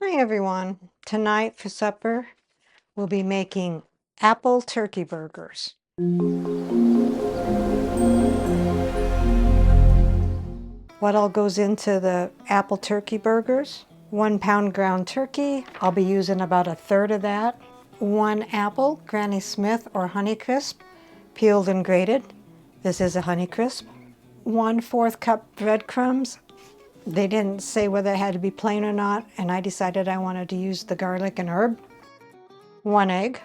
Hi everyone. Tonight for supper, we'll be making apple turkey burgers. What all goes into the apple turkey burgers? 1 pound ground turkey. I'll be using about 1/3 of that. 1 apple, Granny Smith or honeycrisp, peeled and grated. This is a honeycrisp. 1/4 cup breadcrumbs. They didn't say whether it had to be plain or not, and I decided I wanted to use the garlic and herb. 1 egg,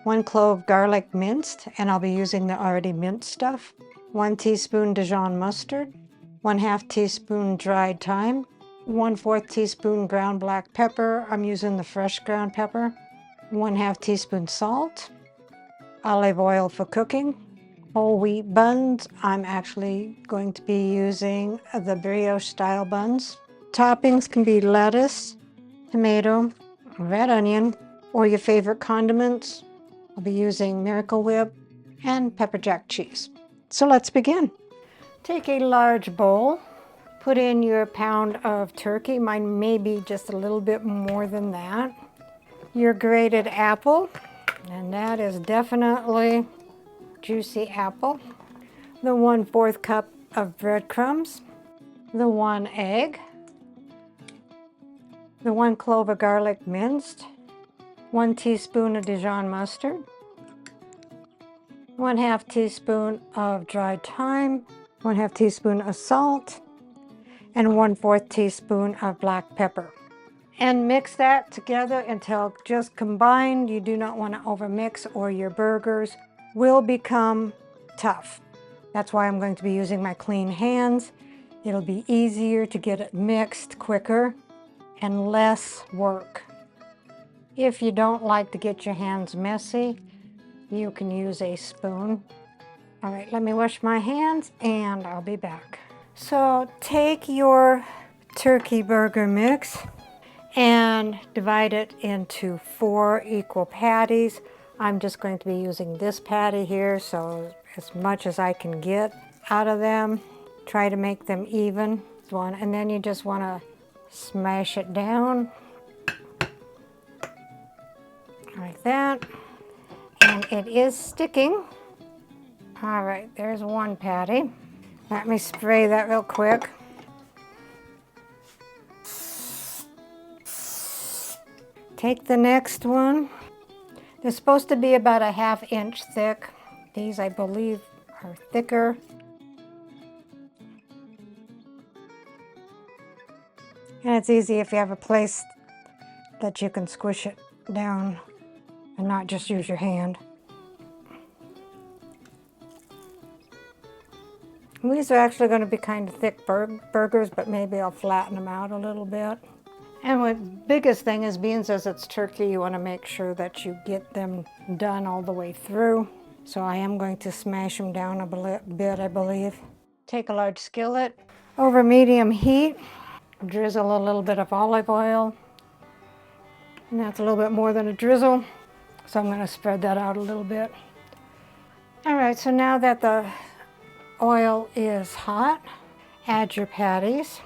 1 clove garlic minced, and I'll be using the already minced stuff. 1 teaspoon Dijon mustard, 1/2 teaspoon dried thyme, 1/4 teaspoon ground black pepper. I'm using the fresh ground pepper. 1/2 teaspoon salt, olive oil for cooking, whole wheat buns. I'm actually going to be using the brioche style buns. Toppings can be lettuce, tomato, red onion, or your favorite condiments. I'll be using Miracle Whip and pepper jack cheese. So let's begin. Take a large bowl, put in your pound of turkey. Mine may be just a little bit more than that. Your grated apple, and that is definitely juicy apple. The 1/4 cup of breadcrumbs, the 1 egg, the 1 clove of garlic minced, 1 teaspoon of Dijon mustard, 1/2 teaspoon of dried thyme, 1/2 teaspoon of salt, and 1/4 teaspoon of black pepper. And mix that together until just combined. You do not want to overmix or your burgers will become tough. That's why I'm going to be using my clean hands. It'll be easier to get it mixed quicker and less work. If you don't like to get your hands messy, you can use a spoon. All right, let me wash my hands and I'll be back. So take your turkey burger mix and divide it into 4 equal patties. I'm just going to be using this patty here, so as much as I can get out of them. Try to make them even. And then you just want to smash it down like that. And it is sticking. All right, there's 1 patty. Let me spray that real quick. Take the next one. They're supposed to be about 1/2 inch thick. These, I believe, are thicker. And it's easy if you have a place that you can squish it down and not just use your hand. These are actually going to be kind of thick burgers, but maybe I'll flatten them out a little bit. And the biggest thing is, being as it's turkey, you want to make sure that you get them done all the way through. So I am going to smash them down a bit, I believe. Take a large skillet, over medium heat, drizzle a little bit of olive oil. And that's a little bit more than a drizzle, so I'm going to spread that out a little bit. All right, so now that the oil is hot, add your patties.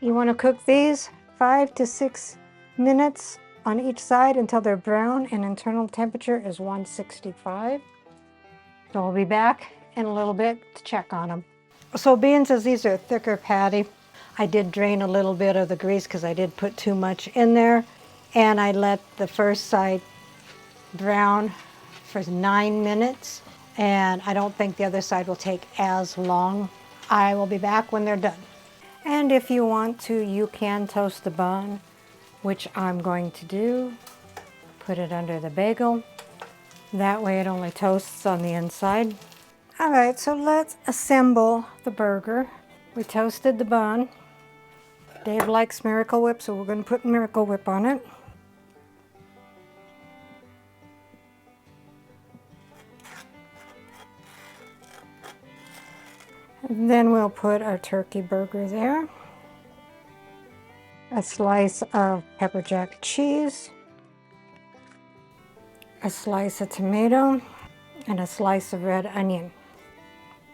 You want to cook these 5 to 6 minutes on each side until they're brown, and internal temperature is 165. So we'll be back in a little bit to check on them. So being as these are a thicker patty, I did drain a little bit of the grease because I did put too much in there, and I let the first side brown for 9 minutes, and I don't think the other side will take as long. I will be back when they're done. And if you want to, you can toast the bun, which I'm going to do. Put it under the bagel. That way it only toasts on the inside. All right, so let's assemble the burger. We toasted the bun. Dave likes Miracle Whip, so we're going to put Miracle Whip on it. And then we'll put our turkey burger there. A slice of pepper jack cheese. A slice of tomato. And a slice of red onion.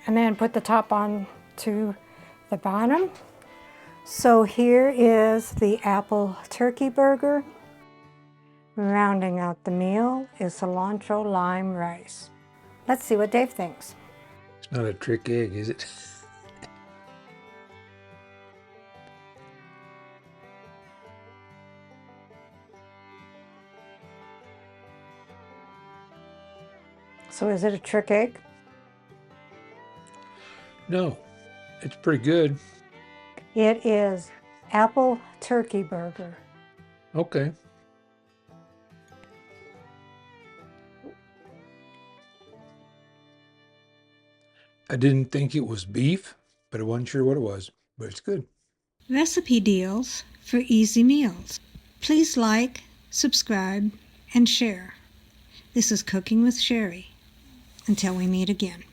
And then put the top on to the bottom So here is the apple turkey burger. Rounding out the meal is cilantro lime rice. Let's see what Dave thinks. It's not a trick egg, is it? So is it a trick egg? No, it's pretty good. It is apple turkey burger. Okay. I didn't think it was beef, but I wasn't sure what it was, but it's good. Recipe deals for easy meals. Please like, subscribe, and share. This is Cooking with Sherry. Until we meet again.